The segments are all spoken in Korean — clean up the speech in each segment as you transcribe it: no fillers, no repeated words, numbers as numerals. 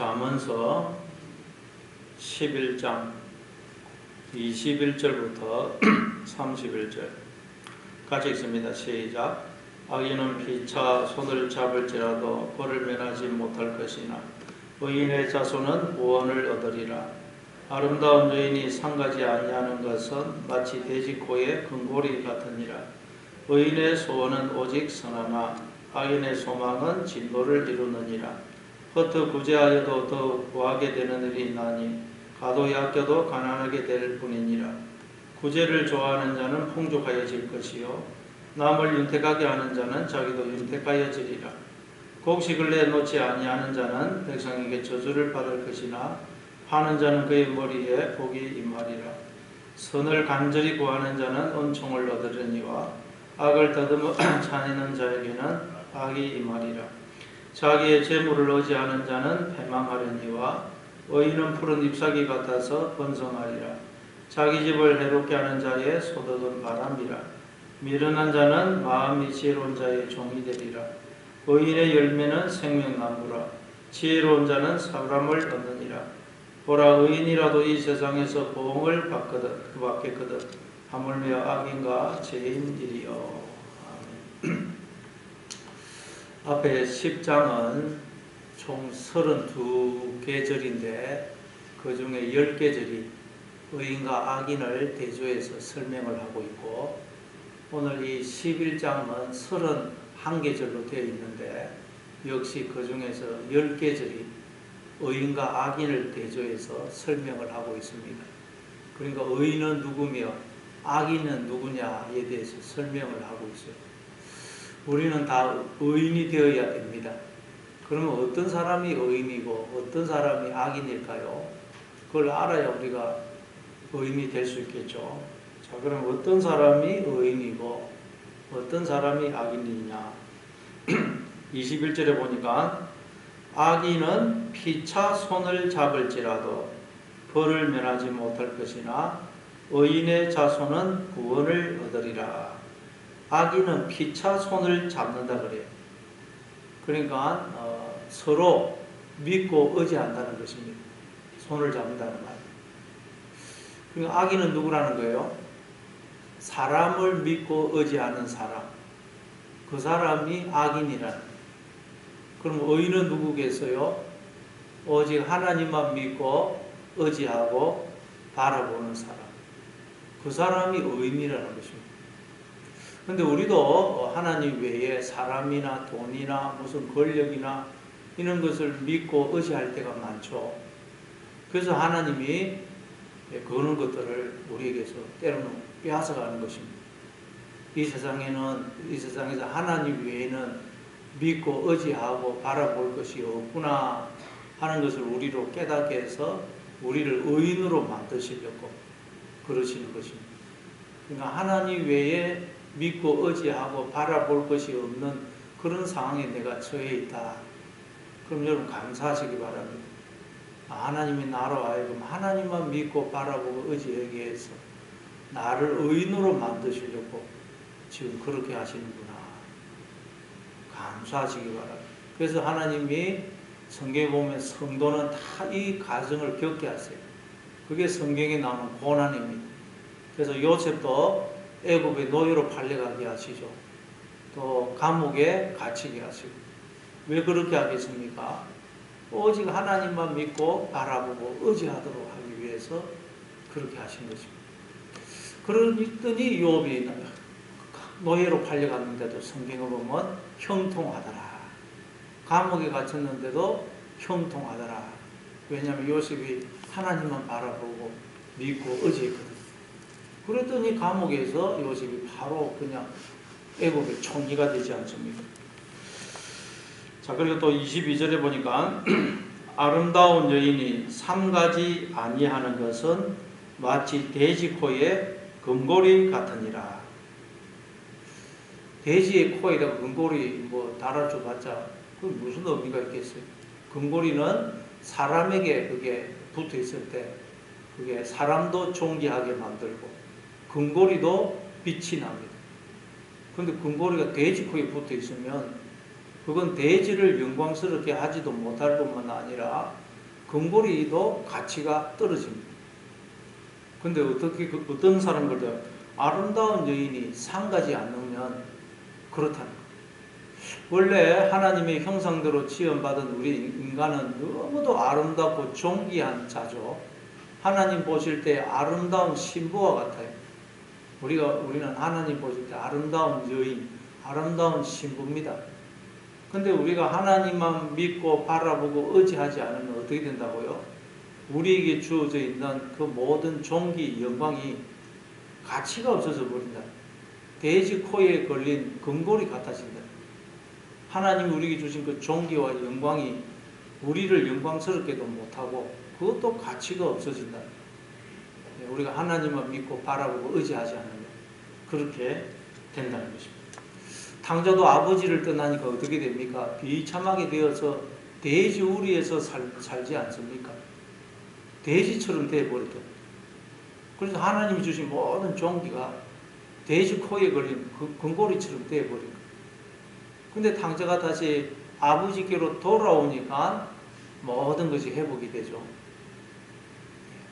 잠언서 11장 21절부터 31절 같이 읽습니다. 시작. 악인은 피차 손을 잡을지라도 벌을 면하지 못할 것이나 의인의 자손은 구원을 얻으리라. 아름다운 여인이 상가지 아니하는 것은 마치 돼지코의 금고리 같으니라. 의인의 소원은 오직 선하나 악인의 소망은 진노를 이루느니라. 허투 구제하여도 더욱 구하게 되는 일이 있나니 가도 약겨도 가난하게 될 뿐이니라. 구제를 좋아하는 자는 풍족하여질 것이요 남을 윤택하게 하는 자는 자기도 윤택하여지리라. 곡식을 내놓지 아니하는 자는 백성에게 저주를 받을 것이나 파는 자는 그의 머리에 복이 임하리라. 선을 간절히 구하는 자는 은총을 얻으려니와 악을 더듬어 차내는 자에게는 악이 임하리라. 자기의 재물을 의지하는 자는 패망하려니와 의인은 푸른 잎사귀 같아서 번성하리라. 자기 집을 해롭게 하는 자의 소득은 바람이라. 미련한 자는 마음이 지혜로운 자의 종이 되리라. 의인의 열매는 생명나무라. 지혜로운 자는 사람을 얻느니라. 보라, 의인이라도 이 세상에서 보응을 받거든 그 받겠거든 하물며 악인과 죄인이리요. 아멘. 앞에 10장은 총 32계절인데 그 중에 10계절이 의인과 악인을 대조해서 설명을 하고 있고, 오늘 이 11장은 31계절로 되어 있는데 역시 그 중에서 10계절이 의인과 악인을 대조해서 설명을 하고 있습니다. 그러니까 의인은 누구며 악인은 누구냐에 대해서 설명을 하고 있어요. 우리는 다 의인이 되어야 됩니다. 그러면 어떤 사람이 의인이고 어떤 사람이 악인일까요? 그걸 알아야 우리가 의인이 될 수 있겠죠. 자, 그럼 어떤 사람이 의인이고 어떤 사람이 악인이냐? 21절에 보니까 악인은 피차 손을 잡을지라도 벌을 면하지 못할 것이나 의인의 자손은 구원을 얻으리라. 악인은 피차 손을 잡는다 그래요. 그러니까 서로 믿고 의지한다는 것입니다. 손을 잡는다는 말. 그러니까 악인은 누구라는 거예요? 사람을 믿고 의지하는 사람. 그 사람이 악인이라는 거예요. 그럼 의인은 누구겠어요? 오직 하나님만 믿고 의지하고 바라보는 사람. 그 사람이 의인이라는 것입니다. 근데 우리도 하나님 외에 사람이나 돈이나 무슨 권력이나 이런 것을 믿고 의지할 때가 많죠. 그래서 하나님이 그런 것들을 우리에게서 때로는 빼앗아가는 것입니다. 이 세상에서 하나님 외에는 믿고 의지하고 바라볼 것이 없구나 하는 것을 우리로 깨닫게 해서 우리를 의인으로 만드시려고 그러시는 것입니다. 그러니까 하나님 외에 믿고 의지하고 바라볼 것이 없는 그런 상황에 내가 처해 있다. 그럼 여러분 감사하시기 바랍니다. 하나님이 나로 하여금 하나님만 믿고 바라보고 의지하게 해서 나를 의인으로 만드시려고 지금 그렇게 하시는구나. 감사하시기 바랍니다. 그래서 하나님이 성경에 보면 성도는 다 이 과정을 겪게 하세요. 그게 성경에 나오는 고난입니다. 그래서 요셉도 애굽의 노예로 팔려가게 하시죠. 또 감옥에 갇히게 하시고. 왜 그렇게 하겠습니까? 오직 하나님만 믿고 바라보고 의지하도록 하기 위해서 그렇게 하신 것입니다. 그러더니 욥이 노예로 팔려갔는데도 성경에 보면 형통하더라. 감옥에 갇혔는데도 형통하더라. 왜냐하면 요셉이 하나님만 바라보고 믿고 의지했거든요. 그랬더니 감옥에서 요셉이 바로 그냥 애굽의 총리가 되지 않습니까? 자, 그리고 또 22절에 보니까 아름다운 여인이 삼가지 아니하는 것은 마치 돼지코의 금고리 같으니라. 돼지의 코에다가 금고리 달아줘봤자 그게 무슨 의미가 있겠어요? 금고리는 사람에게 그게 붙어 있을 때 그게 사람도 존귀하게 만들고 금고리도 빛이 납니다. 그런데 금고리가 돼지 코에 붙어 있으면 그건 돼지를 영광스럽게 하지도 못할 뿐만 아니라 금고리도 가치가 떨어집니다. 근데 어떻게 어떤 사람들도 아름다운 여인이 상가지 않으면 그렇다는 거예요. 원래 하나님의 형상대로 지음받은 우리 인간은 너무도 아름답고 존귀한 자죠. 하나님 보실 때 아름다운 신부와 같아요. 우리는 하나님 보실 때 아름다운 여인, 아름다운 신부입니다. 근데 우리가 하나님만 믿고 바라보고 의지하지 않으면 어떻게 된다고요? 우리에게 주어져 있는 그 모든 존귀, 영광이 가치가 없어져 버린다. 돼지 코에 걸린 금고리 같아진다. 하나님이 우리에게 주신 그 존귀와 영광이 우리를 영광스럽게도 못하고 그것도 가치가 없어진다. 우리가 하나님만 믿고 바라보고 의지하지 않으면 그렇게 된다는 것입니다. 탕자도 아버지를 떠나니까 어떻게 됩니까? 비참하게 되어서 돼지 우리에서 살지 않습니까? 돼지처럼 되어버렸다. 그래서 하나님이 주신 모든 존귀가 돼지 코에 걸린 금고리처럼 되어버린 거예요. 근데 탕자가 다시 아버지께로 돌아오니까 모든 것이 회복이 되죠.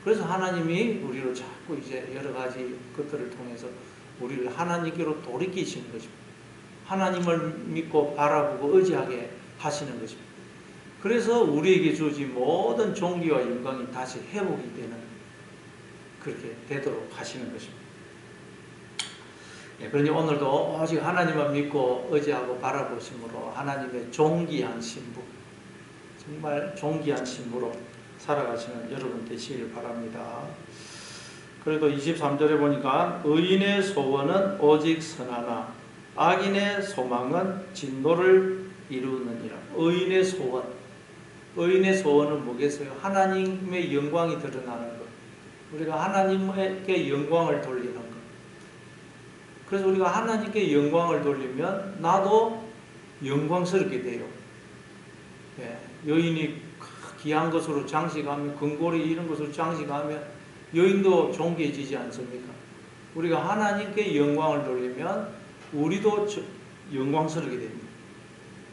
그래서 하나님이 우리를 자꾸 이제 여러 가지 것들을 통해서 우리를 하나님께로 돌이키시는 것입니다. 하나님을 믿고 바라보고 의지하게 하시는 것입니다. 그래서 우리에게 주어진 모든 존귀와 영광이 다시 회복이 되는, 그렇게 되도록 하시는 것입니다. 그러니 오늘도 오직 하나님만 믿고 의지하고 바라보심으로 하나님의 존귀한 신부, 정말 존귀한 신부로 살아가시는 여러분 되시길 바랍니다. 그래도 23절에 보니까 의인의 소원은 오직 선하나 악인의 소망은 진노를 이루느니라. 의인의 소원. 의인의 소원은 뭐겠어요? 하나님의 영광이 드러나는 것. 우리가 하나님께 영광을 돌리는 것. 그래서 우리가 하나님께 영광을 돌리면 나도 영광스럽게 돼요. 여인이 귀한 것으로 장식하면, 금고리 이런 것으로 장식하면 여인도 존귀해지지 않습니까? 우리가 하나님께 영광을 돌리면 우리도 영광스럽게 됩니다.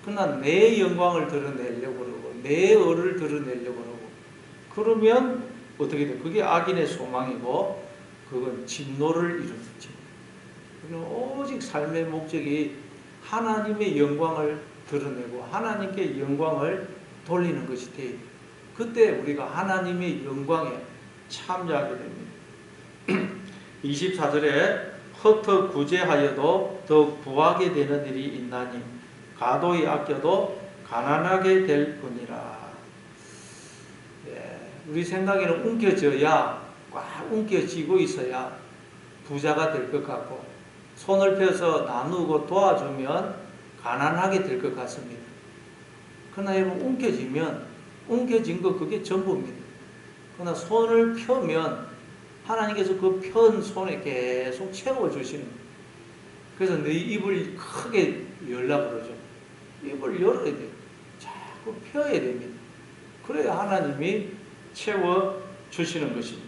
그러나 내 영광을 드러내려고 그러고 내 의를 드러내려고 그러고 그러면 어떻게 돼요? 그게 악인의 소망이고 그건 진노를 이루죠. 오직 삶의 목적이 하나님의 영광을 드러내고 하나님께 영광을 돌리는 것이 돼요. 그때 우리가 하나님의 영광에 참여하게 됩니다. 24절에 흩어 구제하여도 더욱 부하게 되는 일이 있나니 가도히 아껴도 가난하게 될 뿐이라. 우리 생각에는 움켜져야, 꽉 움켜쥐고 있어야 부자가 될 것 같고 손을 펴서 나누고 도와주면 가난하게 될 것 같습니다. 그러나 여러분, 움켜진 거 그게 전부입니다. 그러나 손을 펴면 하나님께서 그 편 손에 계속 채워주시는 거예요. 그래서 네 입을 크게 열라고 그러죠. 입을 열어야 돼요. 자꾸 펴야 됩니다. 그래야 하나님이 채워주시는 것입니다.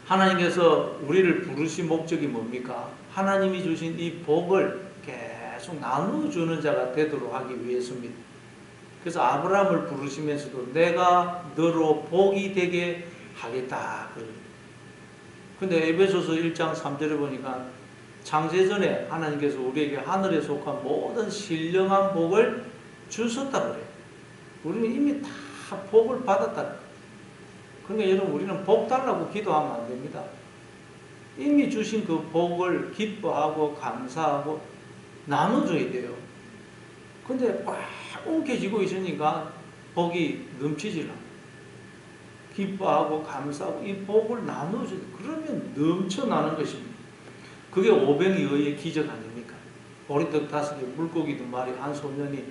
하나님께서 우리를 부르신 목적이 뭡니까? 하나님이 주신 이 복을 계속 나누어주는 자가 되도록 하기 위해서입니다. 그래서 아브라함을 부르시면서도 내가 너로 복이 되게 하겠다. 근데 에베소서 1장 3절에 보니까 창세전에 하나님께서 우리에게 하늘에 속한 모든 신령한 복을 주셨다 그래요. 우리는 이미 다 복을 받았다. 그러니까 여러분, 우리는 복 달라고 기도하면 안 됩니다. 이미 주신 그 복을 기뻐하고 감사하고 나눠줘야 돼요. 근데 꽉 움켜쥐고 있으니까 복이 넘치질 않아요. 기뻐하고 감사하고 이 복을 나눠줘야 돼요. 그러면 넘쳐나는 것입니다. 그게 오병이어의 기적 아닙니까? 보리떡 5개, 물고기 2마리, 한 소년이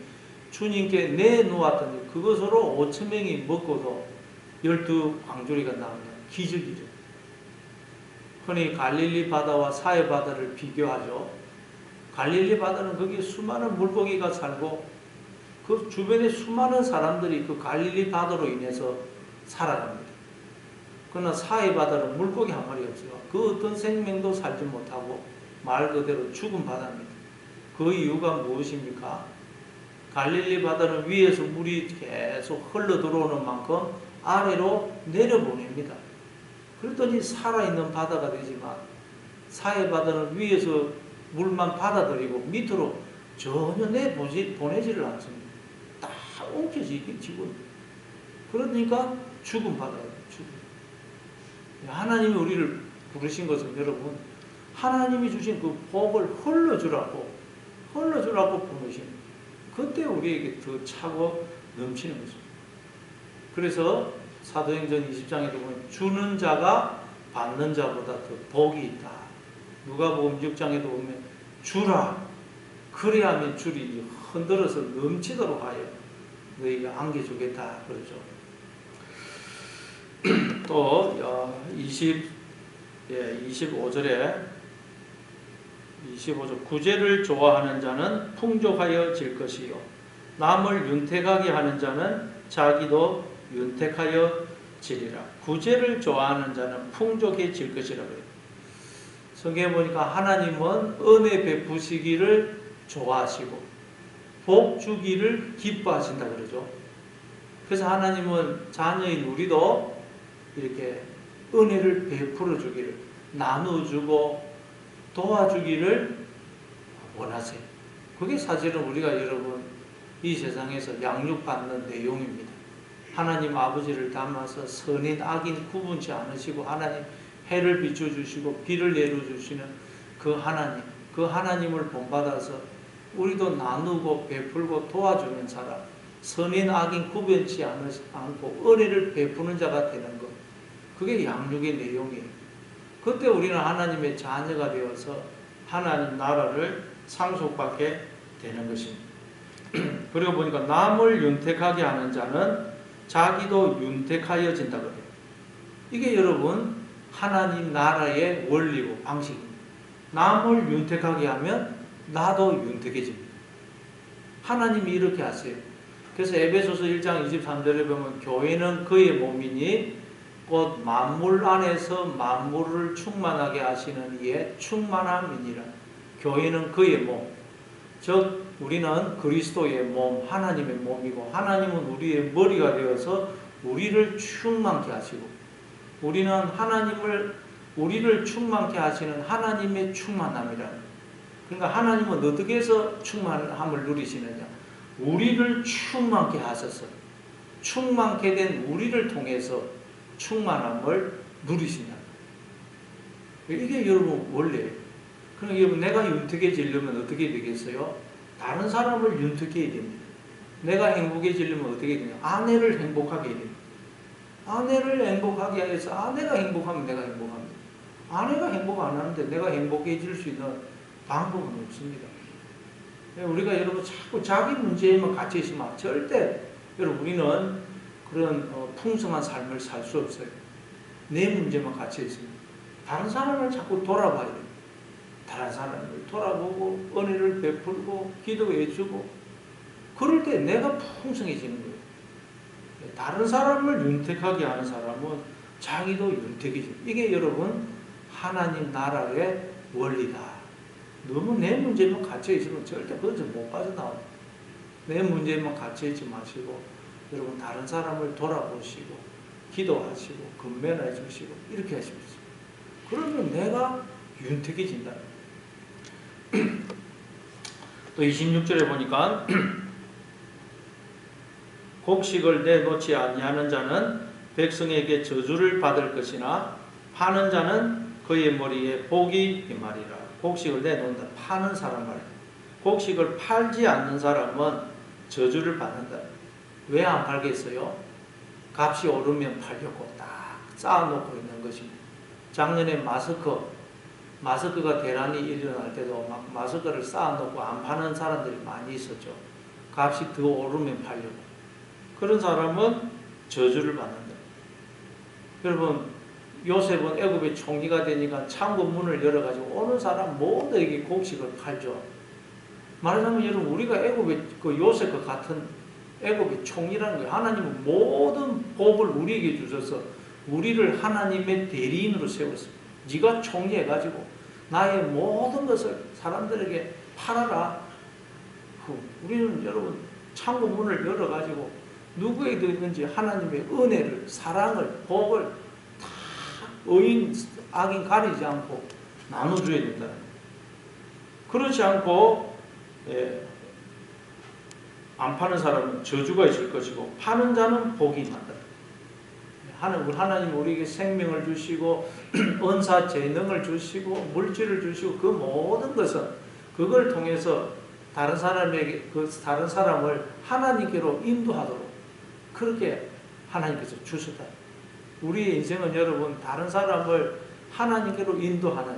주님께 내놓았더니 그것으로 5,000명이 먹고도 12광주리가 나오면 기적이죠. 흔히 갈릴리 바다와 사해 바다를 비교하죠. 갈릴리 바다는 거기에 수많은 물고기가 살고 그 주변에 수많은 사람들이 그 갈릴리 바다로 인해서 살아갑니다. 그러나 사해 바다는 물고기 한 마리 없어요. 그 어떤 생명도 살지 못하고 말 그대로 죽은 바다입니다. 그 이유가 무엇입니까? 갈릴리 바다는 위에서 물이 계속 흘러 들어오는 만큼 아래로 내려보냅니다. 그랬더니 살아있는 바다가 되지만 사해 바다는 위에서 물만 받아들이고 밑으로 전혀 보내지를 않습니다. 다 엉켜지고 그러니까 죽은 바다예요. 죽음. 하나님이 우리를 부르신 것은 여러분 하나님이 주신 그 복을 흘러주라고 부르신 그때 우리에게 더 차고 넘치는 것입니다. 그래서 사도행전 20장에도 보면 주는 자가 받는 자보다 더 복이 있다. 누가복음 6장에도 보면 주라 그래야 하면 줄이 흔들어서 넘치도록 하여 너희가 안겨주겠다 그러죠. 또 25절에 25절 구제를 좋아하는 자는 풍족하여질 것이요 남을 윤택하게 하는 자는 자기도 윤택하여지리라. 구제를 좋아하는 자는 풍족해질 것이라고 해요. 성경에 보니까 하나님은 은혜 베푸시기를 좋아하시고 복 주기를 기뻐하신다 그러죠. 그래서 하나님은 자녀인 우리도 이렇게 은혜를 베풀어 주기를 나눠주고 도와주기를 원하세요. 그게 사실은 우리가 여러분 이 세상에서 양육받는 내용입니다. 하나님 아버지를 닮아서 선인 악인 구분치 않으시고 하나님 해를 비춰주시고 비를 내려주시는 그 하나님을 본받아서 우리도 나누고 베풀고 도와주는 사람, 선인 악인 구분치 않고 은혜를 베푸는 자가 되는 것, 그게 양육의 내용이에요. 그때 우리는 하나님의 자녀가 되어서 하나님 나라를 상속받게 되는 것입니다. 그리고 보니까 남을 윤택하게 하는 자는 자기도 윤택하여진다 그래요. 이게 여러분 하나님 나라의 원리고 방식입니다. 남을 윤택하게 하면 나도 윤택해집니다. 하나님이 이렇게 하세요. 그래서 에베소서 1장 23절에 보면 교회는 그의 몸이니 곧 만물 안에서 만물을 충만하게 하시는 이의 충만함이니라. 교회는 그의 몸, 즉 우리는 그리스도의 몸, 하나님의 몸이고 하나님은 우리의 머리가 되어서 우리를 충만케 하시고 우리는 우리를 충만케 하시는 하나님의 충만함이라. 그러니까 하나님은 어떻게 해서 충만함을 누리시느냐? 우리를 충만케 하셔서 충만케 된 우리를 통해서 충만함을 누리신다. 이게 여러분 원래예요. 그러니까 여러분 내가 윤택해지려면 어떻게 되겠어요? 다른 사람을 윤택해야 됩니다. 내가 행복해지려면 어떻게 되냐? 아내를 행복하게 해야 됩니다. 아내를 행복하게 해서 아내가 행복하면 내가 행복합니다. 아내가 행복 안 하는데 내가 행복해질 수 있는 방법은 없습니다. 우리가 여러분 자꾸 자기 문제에만 갇혀 있으면 절대 여러분 우리는 그런 풍성한 삶을 살 수 없어요. 내 문제만 갇혀 있습니다. 다른 사람을 자꾸 돌아봐야 돼요. 다른 사람을 돌아보고 은혜를 베풀고 기도해주고 그럴 때 내가 풍성해지는 거예요. 다른 사람을 윤택하게 하는 사람은 자기도 윤택해집니다. 이게 여러분 하나님 나라의 원리다. 너무 내 문제만 갇혀있으면 절대 거기서 못 빠져나옵니다. 내 문제만 갇혀있지 마시고 여러분 다른 사람을 돌아보시고 기도하시고 건면해 주시고 이렇게 하십시오. 그러면 내가 윤택해진다. 또 26절에 보니까 곡식을 내놓지 아니하는 자는 백성에게 저주를 받을 것이나 파는 자는 그의 머리에 복이 임하리라. 곡식을 내놓는다. 파는 사람 말이야. 곡식을 팔지 않는 사람은 저주를 받는다. 왜 안 팔겠어요? 값이 오르면 팔려고 딱 쌓아놓고 있는 것입니다. 작년에 마스크가 대란이 일어날 때도 막 마스크를 쌓아놓고 안 파는 사람들이 많이 있었죠. 값이 더 오르면 팔려고. 그런 사람은 저주를 받는다. 여러분 요셉은 애굽의 총리가 되니까 창고 문을 열어가지고 오는 사람 모두에게 곡식을 팔죠. 말하자면 여러분 우리가 애굽의 그 요셉과 같은 애굽의 총리라는 거예요. 하나님은 모든 복을 우리에게 주셔서 우리를 하나님의 대리인으로 세웠습니다. 네가 총리해가지고 나의 모든 것을 사람들에게 팔아라. 우리는 여러분 창고 문을 열어가지고 누구에게 있는지 하나님의 은혜를, 사랑을, 복을 다 의인, 악인 가리지 않고 나눠줘야 된다. 그렇지 않고 안 파는 사람은 저주가 있을 것이고 파는 자는 복이 있다. 하나님 우리에게 생명을 주시고 은사 재능을 주시고 물질을 주시고 그 모든 것은 그걸 통해서 다른 사람에게 다른 사람을 하나님께로 인도하도록 그렇게 하나님께서 주셨다. 우리의 인생은 여러분 다른 사람을 하나님께로 인도하는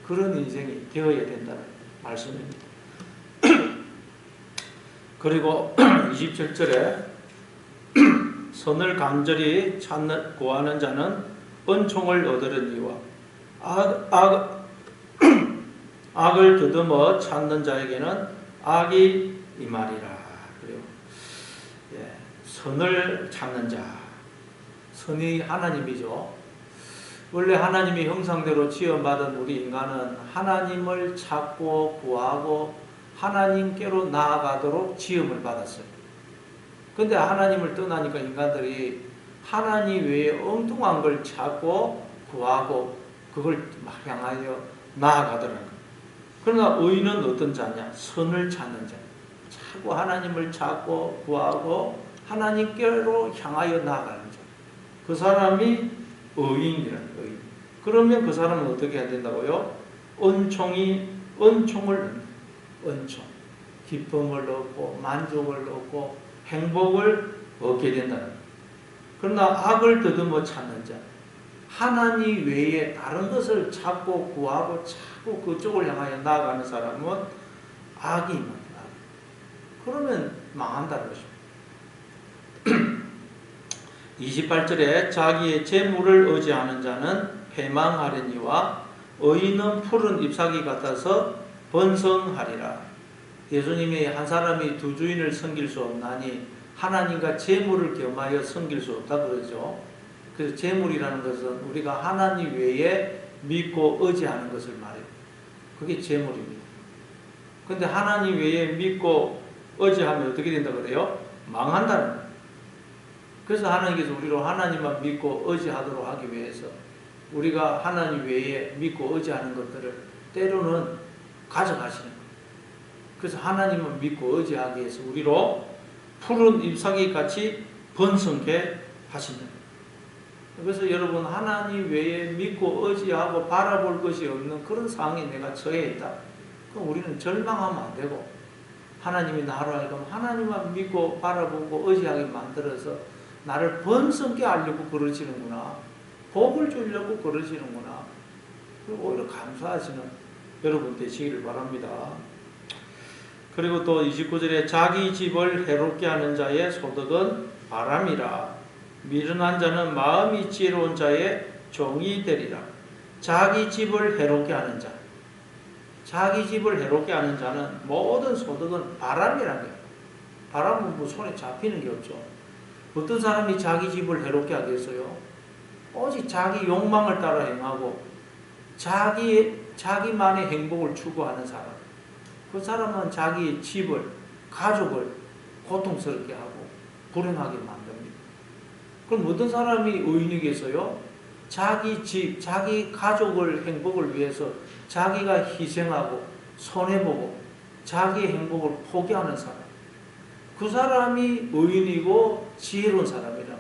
그런 인생이 되어야 된다는 말씀입니다. 그리고 27절에 선을 간절히 구하는 자는 은총을 얻으려니와 악을 더듬어 찾는 자에게는 악이 임하리라. 그리고 선을 찾는 자, 선이 하나님이죠. 원래 하나님의 형상대로 지음받은 우리 인간은 하나님을 찾고 구하고 하나님께로 나아가도록 지음을 받았어요. 근데 하나님을 떠나니까 인간들이 하나님 외에 엉뚱한 걸 찾고 구하고 그걸 막 향하여 나아가더라고요. 그러나 의인은 어떤 자냐? 선을 찾는 자. 자꾸 하나님을 찾고 구하고 하나님께로 향하여 나아가는 자. 그 사람이 의인이라는 거예요. 그러면 그 사람은 어떻게 해야 된다고요? 은총을 얻는 은총. 기쁨을 얻고 만족을 얻고 행복을 얻게 된다는 거예요. 그러나 악을 더듬어 찾는 자. 하나님 외에 다른 것을 찾고 구하고 자꾸 그쪽을 향하여 나아가는 사람은 악이 임한다. 그러면 망한다는 것입니다. 28절에 자기의 재물을 의지하는 자는 패망하려니와 의인은 푸른 잎사귀 같아서 번성하리라. 예수님이 한 사람이 두 주인을 섬길 수 없나니 하나님과 재물을 겸하여 섬길 수 없다 그러죠. 그래서 재물이라는 것은 우리가 하나님 외에 믿고 의지하는 것을 말해요. 그게 재물입니다. 근데 하나님 외에 믿고 의지하면 어떻게 된다 그래요? 망한다는 거예요. 그래서 하나님께서 우리로 하나님만 믿고 의지하도록 하기 위해서 우리가 하나님 외에 믿고 의지하는 것들을 때로는 가져가시는 거예요. 그래서 하나님만 믿고 의지하기 위해서 우리로 푸른 잎사귀 같이 번성케 하신다. 그래서 여러분 하나님 외에 믿고 의지하고 바라볼 것이 없는 그런 상황에 내가 처해 있다. 그럼 우리는 절망하면 안 되고 하나님이 나로 하여금 하나님만 믿고 바라보고 의지하게 만들어서 나를 번성케 하려고 그러시는구나. 복을 주려고 그러시는구나. 그리고 오히려 감사하시는 여러분 되시기를 바랍니다. 그리고 또 29절에 자기 집을 해롭게 하는 자의 소득은 바람이라. 미련한 자는 마음이 지혜로운 자의 종이 되리라. 자기 집을 해롭게 하는 자. 자기 집을 해롭게 하는 자는 모든 소득은 바람이라는 거예요. 바람은 뭐 손에 잡히는 게 없죠. 어떤 사람이 자기 집을 해롭게 하겠어요? 오직 자기 욕망을 따라 행하고 자기만의 행복을 추구하는 사람. 그 사람은 자기의 집을, 가족을 고통스럽게 하고 불행하게 만듭니다. 그럼 어떤 사람이 의인이겠어요? 자기 집, 자기 가족을 행복을 위해서 자기가 희생하고 손해보고 자기의 행복을 포기하는 사람. 그 사람이 의인이고 지혜로운 사람이라.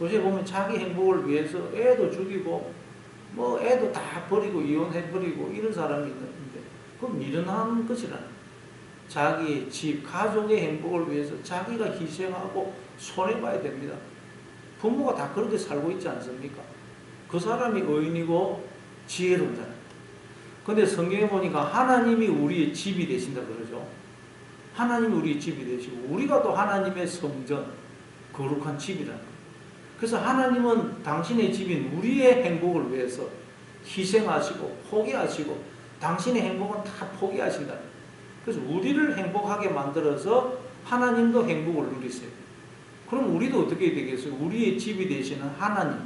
요새 보면 자기 행복을 위해서 애도 죽이고 뭐 애도 다 버리고 이혼해버리고 이런 사람이 있는데 그건 미련한 것이라는 거예요. 자기의 집, 가족의 행복을 위해서 자기가 희생하고 손해봐야 됩니다. 부모가 다 그렇게 살고 있지 않습니까? 그 사람이 의인이고 지혜로운 사람. 근데 성경에 보니까 하나님이 우리의 집이 되신다 그러죠. 하나님이 우리의 집이 되시고 우리가 또 하나님의 성전, 거룩한 집이라는 거예요. 그래서 하나님은 당신의 집인 우리의 행복을 위해서 희생하시고 포기하시고 당신의 행복은 다 포기하신다. 그래서 우리를 행복하게 만들어서 하나님도 행복을 누리세요. 그럼 우리도 어떻게 되겠어요? 우리의 집이 되시는 하나님.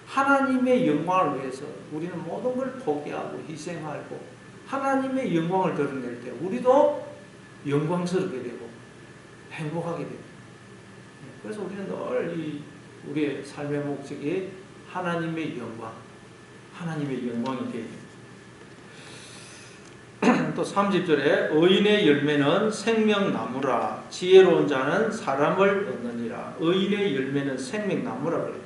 하나님의 영광을 위해서 우리는 모든 걸 포기하고 희생하고 하나님의 영광을 드러낼 때 우리도 영광스럽게 되고 행복하게 됩니다. 그래서 우리는 늘 우리의 삶의 목적이 하나님의 영광, 하나님의 영광이 되어야 됩니다. 또 30절에 의인의 열매는 생명나무라 지혜로운 자는 사람을 얻느니라. 의인의 열매는 생명나무라 그래요.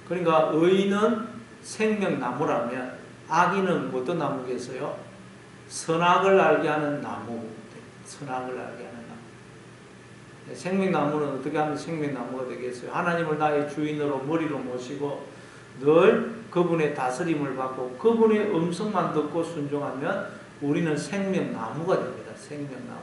그러니까 의인은 생명나무라면 악인은 어떤 나무겠어요? 선악을 알게 하는 나무. 선악을 알게 하는 나무. 생명나무는 어떻게 하면 생명나무가 되겠어요? 하나님을 나의 주인으로 머리로 모시고 늘 그분의 다스림을 받고 그분의 음성만 듣고 순종하면 우리는 생명나무가 됩니다. 생명나무.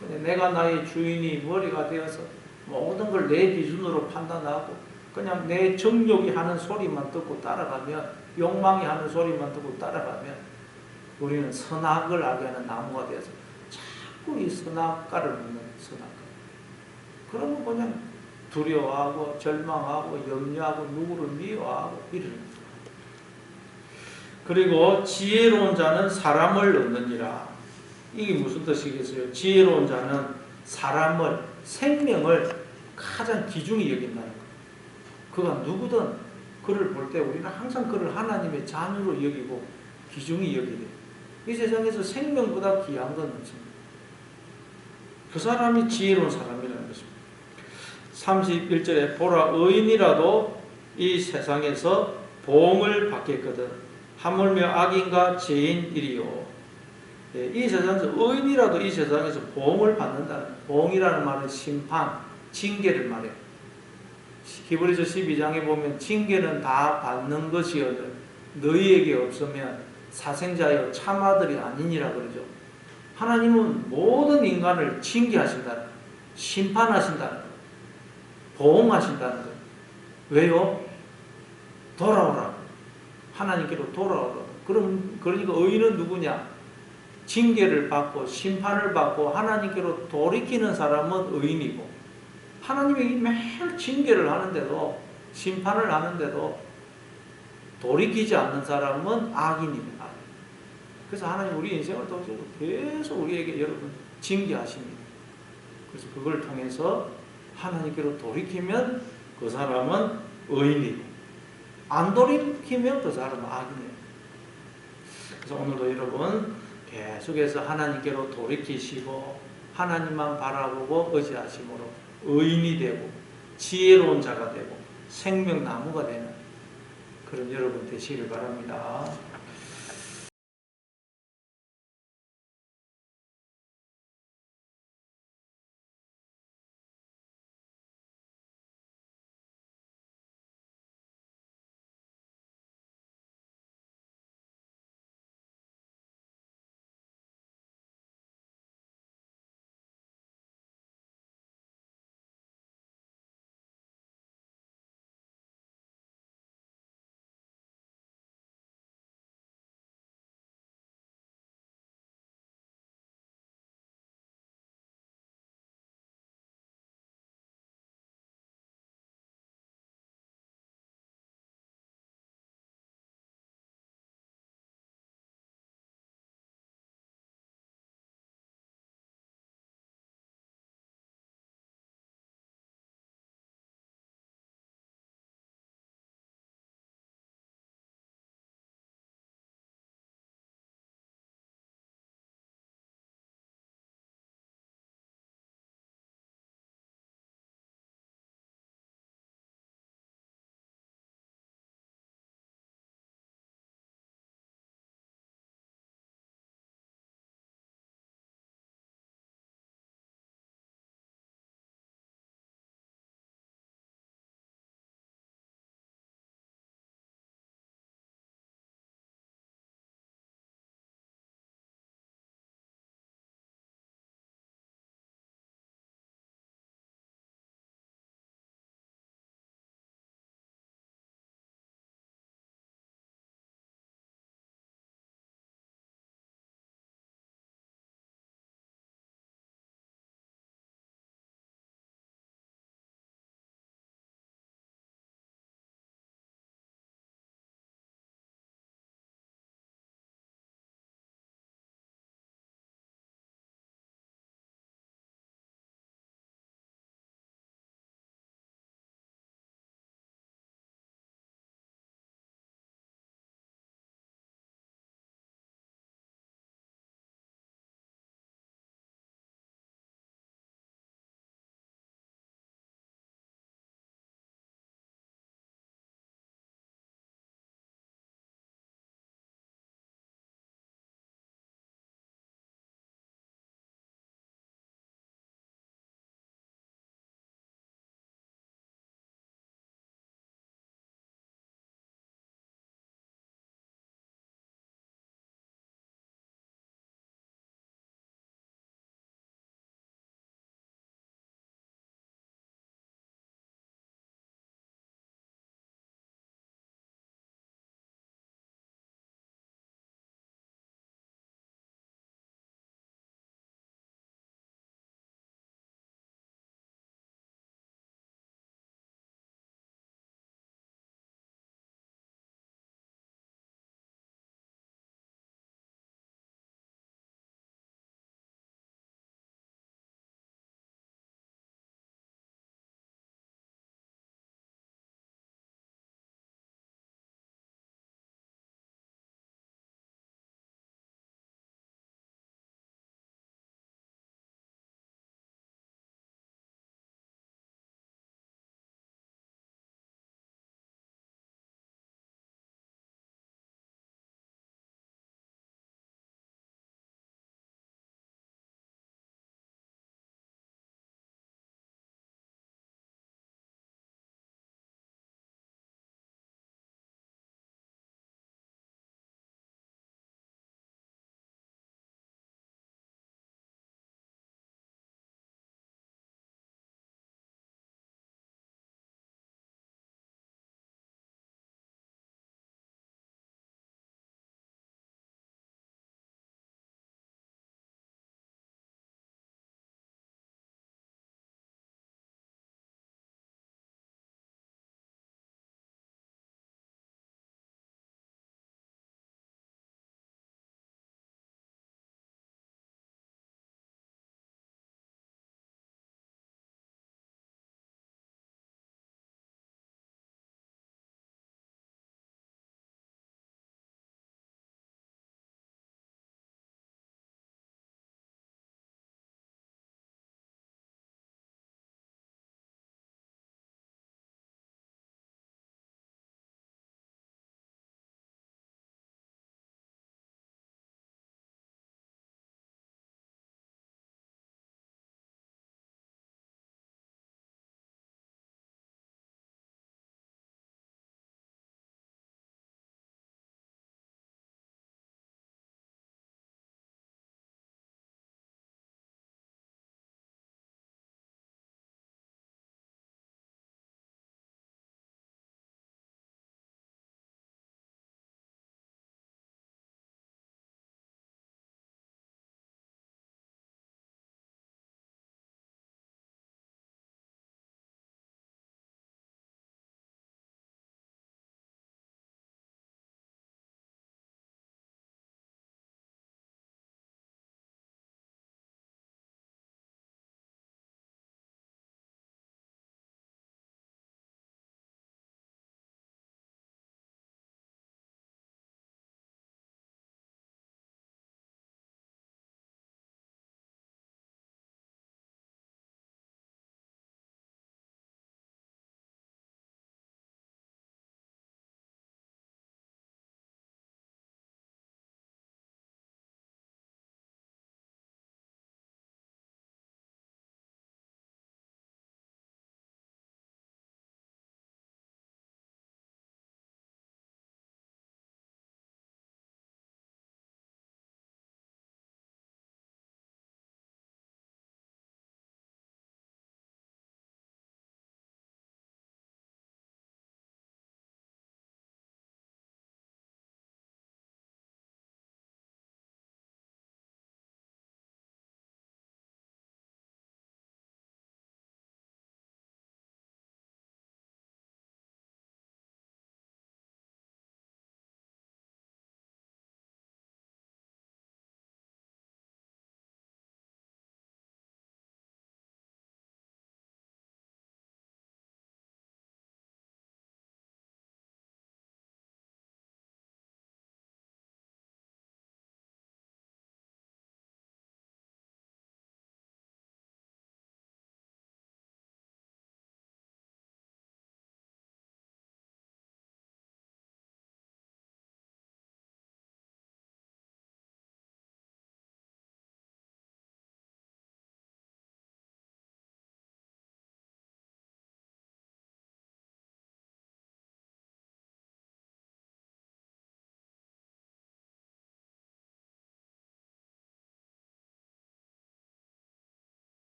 근데 내가 나의 주인이 머리가 되어서 모든 걸 내 기준으로 판단하고 그냥 내 정욕이 하는 소리만 듣고 따라가면, 욕망이 하는 소리만 듣고 따라가면 우리는 선악을 알게 하는 나무가 되어서 자꾸 이 선악과를 먹는 선악과. 그러면 그냥 두려워하고 절망하고 염려하고 누구를 미워하고 이러는 거예요. 그리고 지혜로운 자는 사람을 얻느니라. 이게 무슨 뜻이겠어요? 지혜로운 자는 사람을, 생명을 가장 귀중히 여긴다는 거예요. 그가 누구든 그를 볼 때 우리는 항상 그를 하나님의 자녀로 여기고 귀중히 여기게. 이 세상에서 생명보다 귀한 건 없습니다. 그 사람이 지혜로운 사람이라는 것입니다. 31절에 보라 의인이라도 이 세상에서 보응을 받겠거든 하물며 악인과 죄인이리요. 이 세상에서 의인이라도 이 세상에서 보응을 받는다는, 보응이라는 말은 심판, 징계를 말해요. 히브리서 12장에 보면 징계는 다 받는 것이거든 너희에게 없으면 사생자여 참아들이 아니니라 그러죠. 하나님은 모든 인간을 징계하신다는 거예요. 심판하신다는 거예요. 보응하신다는 거예요. 왜요? 돌아오라. 하나님께로 돌아오라. 그러니까 의인은 누구냐? 징계를 받고 심판을 받고 하나님께로 돌이키는 사람은 의인이고, 하나님이 매일 징계를 하는데도 심판을 하는데도 돌이키지 않는 사람은 악인입니다. 그래서 하나님 우리 인생을 통해서 계속 우리에게 여러분 징계하십니다. 그래서 그걸 통해서 하나님께로 돌이키면 그 사람은 의인이고, 안 돌이키면 그 사람은 악인이에요. 그래서 오늘도 여러분 계속해서 하나님께로 돌이키시고 하나님만 바라보고 의지하심으로 의인이 되고 지혜로운 자가 되고 생명나무가 되는 그런 여러분 되시길 바랍니다.